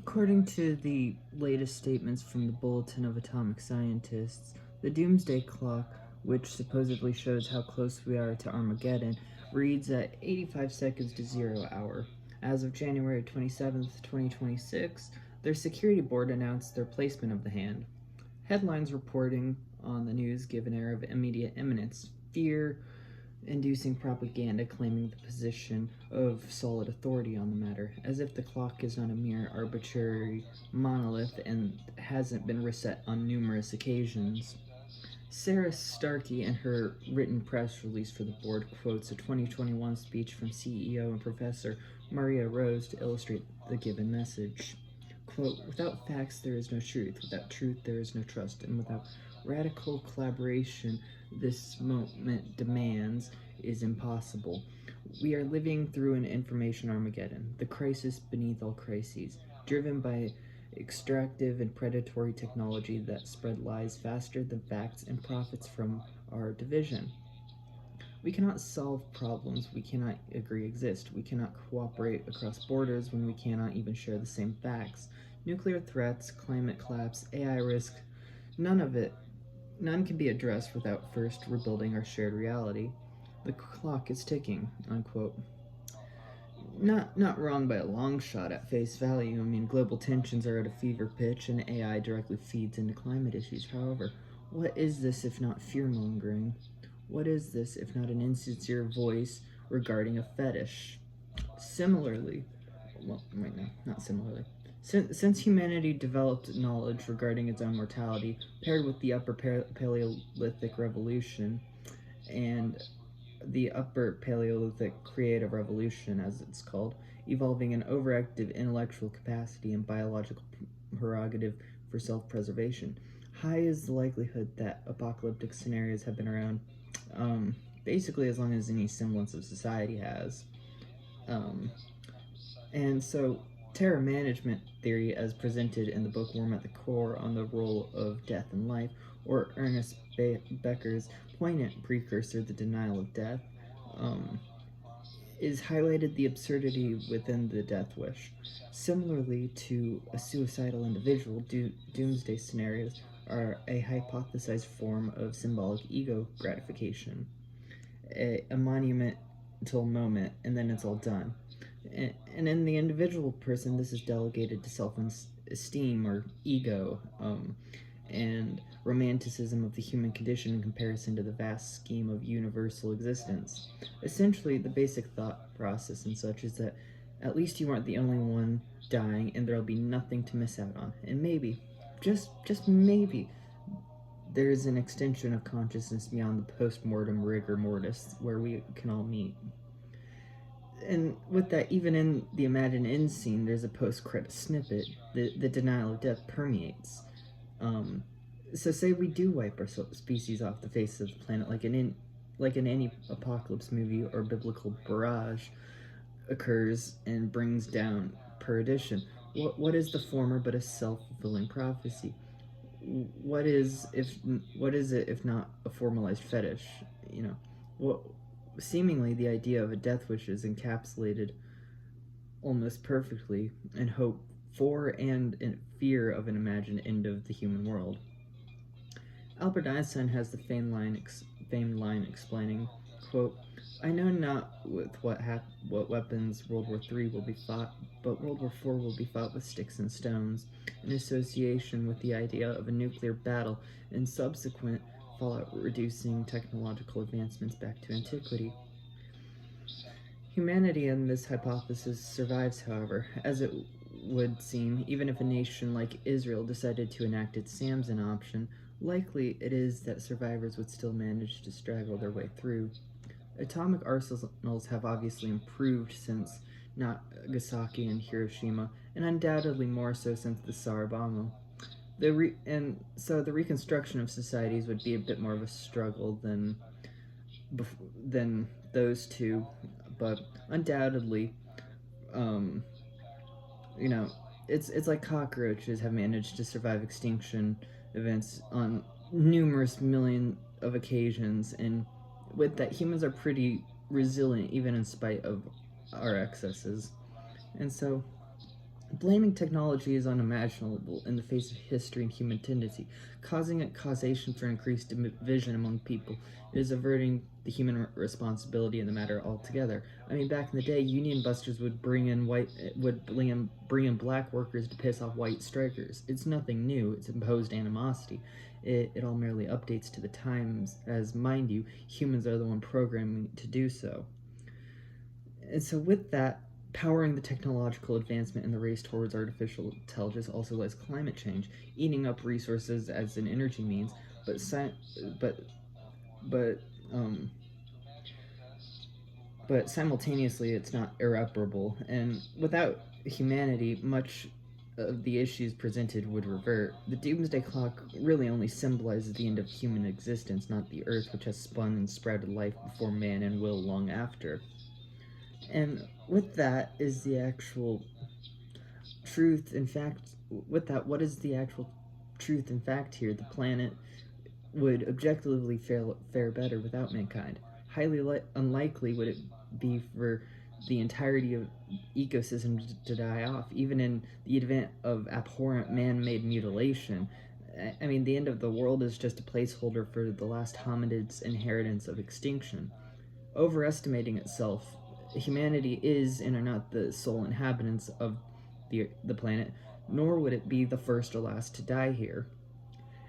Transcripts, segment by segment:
According to the latest statements from the Bulletin of Atomic Scientists, the Doomsday Clock, which supposedly shows how close we are to Armageddon, reads at 85 seconds to 0 hour. As of January 27th, 2026, their security board announced their placement of the hand. Headlines reporting on the news give an air of immediate imminence, fear inducing propaganda claiming the position of solid authority on the matter, as if the clock is not a mere arbitrary monolith and hasn't been reset on numerous occasions. Sarah Starkey, in her written press release for the board, quotes a 2021 speech from CEO and Professor Maria Rose to illustrate the given message. Quote, "Without facts, there is no truth. Without truth, there is no trust. And without radical collaboration, this moment demands is impossible. We are living through an information Armageddon, the crisis beneath all crises, driven by extractive and predatory technology that spread lies faster than facts and profits from our division. We cannot solve problems we cannot agree exist. We cannot cooperate across borders when we cannot even share the same facts. Nuclear threats, climate collapse, AI risk, none can be addressed without first rebuilding our shared reality. The clock is ticking," unquote. Not wrong by a long shot at face value. I mean, global tensions are at a fever pitch, and AI directly feeds into climate issues. However, what is this if not fear mongering? What is this if not an insincere voice regarding a fetish? Similarly, well, wait, no, not similarly. Since humanity developed knowledge regarding its own mortality, paired with the Upper Paleolithic Revolution and the Upper Paleolithic Creative Revolution, as it's called, evolving an overactive intellectual capacity and biological prerogative for self-preservation, high is the likelihood that apocalyptic scenarios have been around basically as long as any semblance of society has. And so, terror management theory, as presented in the book Worm at the Core on the Role of Death in Life, or Ernest Becker's poignant precursor, The Denial of Death, is highlighted the absurdity within the death wish. Similarly to a suicidal individual, doomsday scenarios are a hypothesized form of symbolic ego gratification, a monumental moment, and then it's all done. And in the individual person, this is delegated to self-esteem or ego, and romanticism of the human condition in comparison to the vast scheme of universal existence. Essentially, the basic thought process and such is that at least you aren't the only one dying, and there'll be nothing to miss out on. And maybe, just maybe, there's an extension of consciousness beyond the post-mortem rigor mortis where we can all meet. And with that, even in the imagined end scene, there's a post-credit snippet. The denial of death permeates. So say we do wipe our species off the face of the planet, like in any apocalypse movie or biblical barrage occurs and brings down perdition. What is the former but a self-fulfilling prophecy? What is it if not a formalized fetish? You know, what seemingly the idea of a death wish is encapsulated almost perfectly in hope for and in fear of an imagined end of the human world. Albert Einstein has the famed line explaining, quote, "I know not with what weapons World War III will be fought, but World War IV will be fought with sticks and stones, in association with the idea of a nuclear battle and subsequent fallout reducing technological advancements back to antiquity." Humanity in this hypothesis survives, however, as it would seem, even if a nation like Israel decided to enact its Samson option. Likely it is that survivors would still manage to straggle their way through. Atomic arsenals have obviously improved since Nagasaki and Hiroshima, and undoubtedly more so since the Tsar bomb. So the reconstruction of societies would be a bit more of a struggle than those two, but undoubtedly, it's like cockroaches have managed to survive extinction events on numerous million of occasions, and with that, humans are pretty resilient even in spite of our excesses. And so Blaming technology is unimaginable in the face of history and human tendency. Causing it causation for increased division among people is averting the human responsibility in the matter altogether. I mean, back in the day, union busters would bring in black workers to piss off white strikers. It's nothing new. It's imposed animosity. It all merely updates to the times, as, mind you, humans are the one programming to do so. And so, with that, powering the technological advancement in the race towards artificial intelligence also lies climate change, eating up resources as an energy means, but but um, but simultaneously it's not irreparable. And without humanity, much of the issues presented would revert. The Doomsday Clock really only symbolizes the end of human existence, not the Earth, which has spun and sprouted life before man and will long after. And with that is the actual truth. In fact, with that, what is the actual truth in fact here? The planet would objectively fare better without mankind. Highly unlikely would it be for the entirety of ecosystems to die off, even in the event of abhorrent man-made mutilation. I mean, the end of the world is just a placeholder for the last hominid's inheritance of extinction. Overestimating itself, humanity is and are not the sole inhabitants of the planet, nor would it be the first or last to die here.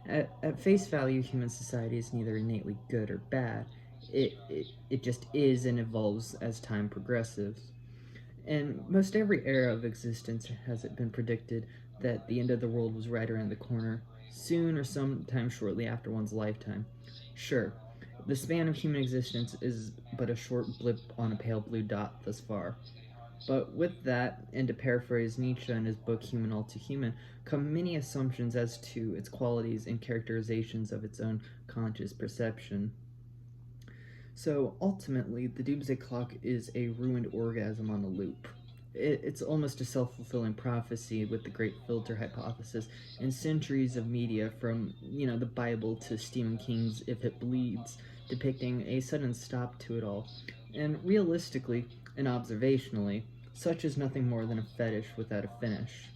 At face value, human society is neither innately good or bad. It just is and evolves as time progresses. And most every era of existence has it been predicted that the end of the world was right around the corner, soon or sometime shortly after one's lifetime. Sure, the span of human existence is but a short blip on a pale blue dot thus far. But with that, and to paraphrase Nietzsche in his book Human All Too Human, come many assumptions as to its qualities and characterizations of its own conscious perception. So ultimately, the Doomsday Clock is a ruined orgasm on a loop. It's almost a self-fulfilling prophecy with the Great Filter hypothesis and centuries of media from, the Bible to Stephen King's If It Bleeds, depicting a sudden stop to it all. And realistically and observationally, such is nothing more than a fetish without a finish.